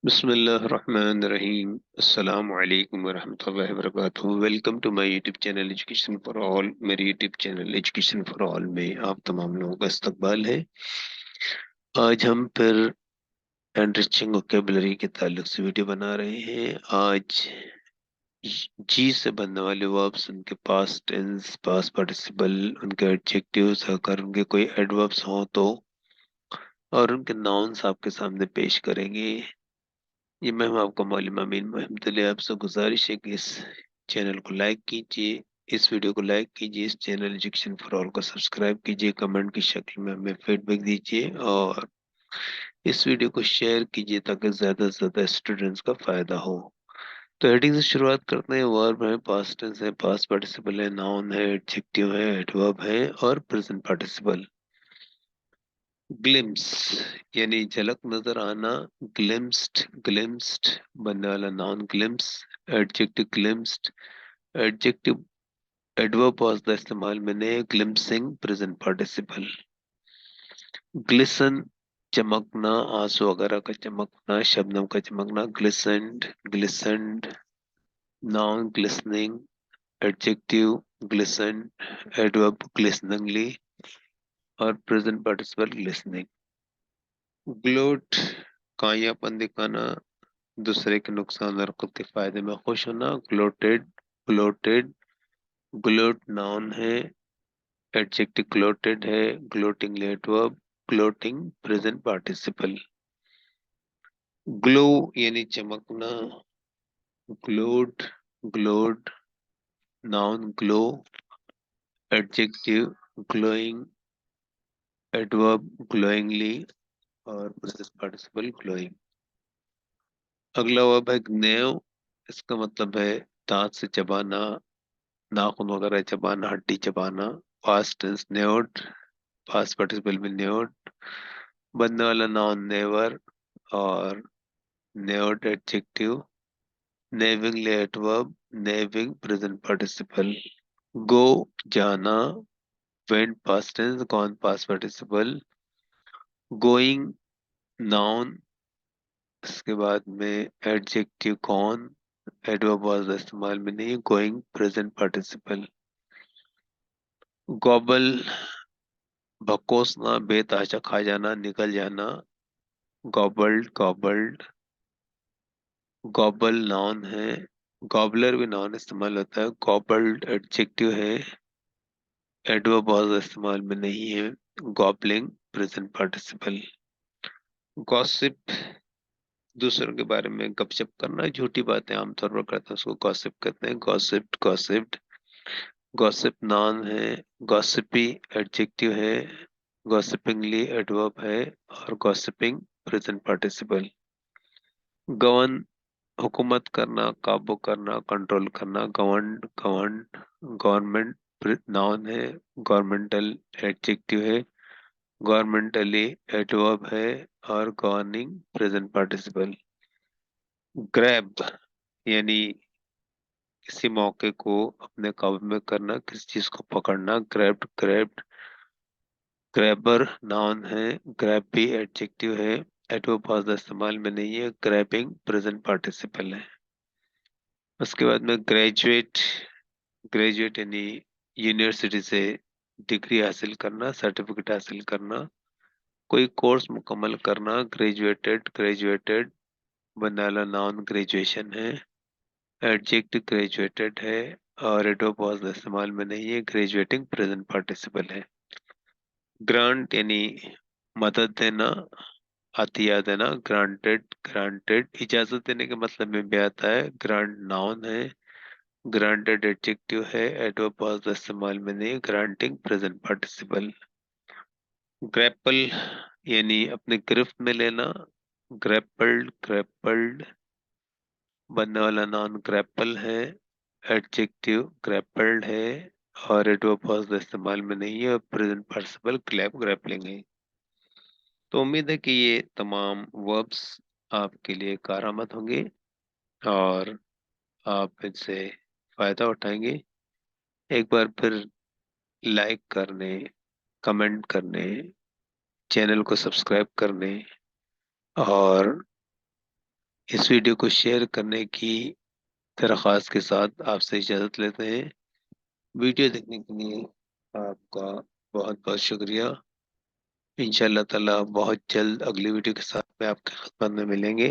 बिस्मिल्लाहिर्रहमानिर्रहीम। अस्सलामु अलैकुम वरहमतुल्लाहि वबरकातुहू। Welcome to my YouTube channel education for all. मेरे YouTube channel education for all में आप तमाम लोगों का इस्तकबाल है। आज हम फिर एनरिचिंग वोकेबलरी के ताल्लुक से वीडियो बना रहे हैं। आज जी से बनने वाले वर्ब्स, उनके पास्ट टेंस, पास्ट पार्टिसिपल, उनके एडजेक्टिव्स, अगर उनके कोई एडवर्ब्स हों तो, और उनके नाउन्स आपके सामने पेश करेंगे। ये मैं आपका मौलवी अमीन मोहम्मद। आपसे गुजारिश है कि इस चैनल को लाइक कीजिए, इस वीडियो को लाइक कीजिए, इस चैनल एजुकेशन फॉर ऑल को सब्सक्राइब कीजिए, कमेंट की शक्ल में हमें फीडबैक दीजिए और इस वीडियो को शेयर कीजिए ताकि ज़्यादा से ज़्यादा स्टूडेंट्स का फ़ायदा हो। तो हेडिंग से शुरुआत करते हैं। वर्ब है, पास्ट टेंस है, पास्ट पार्टिसिपल है, नाउन है, एडजेक्टिव है, एडवर्ब है और प्रेजेंट पार्टिसिपल। ग्लिम्स यानी झलक नजर आना। ग्लिम्स्ड, ग्लिम्स्ड बनने वाला noun glimpse. Adjective glimpsed. Adjective adverb का इस्तेमाल मैंने ग्लिम्सिंग प्रेजेंट पार्टिसिपल। ग्लिसन चमकना, आंसू वगैरह का चमकना, शबनम का चमकना। Glistened, glistened noun glistening. Adjective glisten. Adverb glisteningly और प्रेजेंट पार्टिसिपल ग्लिसनिंग। ग्लोट कायापन दिखाना, दूसरे के नुकसान और खुद के फायदे में खुश होना। ग्लोटेड, ग्लोटेड ग्लोट नाउन है, एडजेक्टिव ग्लोटेड है, gloating adverb, gloating present participle. Glow यानी चमकना। Glowed, glowed noun glow, adjective glowing, adverb glowingly और प्रेजेंट पार्टिसिपल ग्लोइंग। अगला वर्ब है ग्नेव। इसका मतलब है दांत से चबाना, नाखून वगैरह चबाना, हड्डी चबाना। Past tense gnawed, past participle में न्योड। बनने वाला नाउन नेवर और gnawed adjective. Gnawing adverb, gnawing present participle. Go जाना, went past tense, gone past participle. Going noun, इसके बाद में एडजेक्टिव गॉन, एडवर्ब वाज इस्तेमाल में नहीं, गोइंग प्रेजेंट पार्टिसिपल। गॉबल भकोसना, बेतहाशा खा जाना, निकल जाना। गॉबल्ड, गॉबल्ड गॉबल नाउन है, गॉबलर भी नाउन इस्तेमाल होता है। गॉबल्ड एडजेक्टिव है, एडवर्ब बहुत इस्तेमाल में नहीं है। Goblin present participle. गॉसिप दूसरों के बारे में गपशप करना, झूठी बातें आमतौर पर करते हैं उसको गॉसिप कहते हैं। गॉसिप्ड, गॉसिप्ड गॉसिप नाउन है, गॉसिपी एडजेक्टिव है, गॉसिपिंगली एडवर्ब है और गॉसिपिंग प्रेजेंट पार्टिसिपल। गवर्न हुकूमत करना, काबू करना, कंट्रोल करना। गवर्न, गवर्न गवर्नमेंट नाउन है, गवर्नमेंटल एडजेक्टिव है, गवर्नमेंटली एडवर्ब है और गवर्निंग प्रेजेंट पार्टिसिपल। ग्रैब यानी किसी मौके को अपने काबू में करना, किसी चीज को पकड़ना। ग्रैब्ड, ग्रैब्ड ग्रैबर नाउन है, ग्रैब भी एडजेक्टिव है, एडवर्ब बहुत इस्तेमाल में नहीं है। ग्रैबिंग प्रेजेंट पार्टिसिपल है। उसके बाद में ग्रेजुएट, ग्रेजुएट यानी यूनिवर्सिटी से डिग्री हासिल करना, सर्टिफिकेट हासिल करना, कोई कोर्स मुकम्मल करना। ग्रेजुएटेड, ग्रेजुएटेड बनाना नाउन ग्रेजुएशन है, एडजेक्टिव ग्रेजुएटेड है और एडवर्ब बहुत इस्तेमाल में नहीं है। ग्रेजुएटिंग प्रेजेंट पार्टिसिपल है। ग्रांट यानी मदद देना, अतिया देना। ग्रांटेड, ग्रांटेड इजाजत देने के मतलब में भी आता है। ग्रांट नाउन है, ग्रांटेड एडजेक्टिव है, एडवर्ब बहुत इस्तेमाल में नहीं। Granting present participle. ग्रैपल यानी अपने गिरफ्त में लेना। ग्रैपल्ड, ग्रैपल्ड बनने वाला नाउन ग्रैपल है, एडजेक्टिव ग्रैपल्ड है और एडवर्ब बहुत इस्तेमाल में नहीं है और प्रेजेंट पार्टिसिपल ग्लैप, ग्रैपलिंग है। तो उम्मीद है कि ये तमाम वर्ब्स आपके लिए कारआमद होंगे और आप इनसे फायदा उठाएंगे। एक बार फिर लाइक करने, कमेंट करने, चैनल को सब्सक्राइब करने और इस वीडियो को शेयर करने की दरख्वास्त के साथ आपसे इजाज़त लेते हैं। वीडियो देखने के लिए आपका बहुत बहुत शुक्रिया। इंशाअल्लाह ताला बहुत जल्द अगली वीडियो के साथ में आपकी खिदमत में मिलेंगे।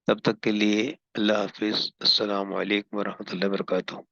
तब तक के लिए अल्लाह हाफिज़। अस्सलाम वालेकुम वरहमतुल्लाहि वबरकातुहू।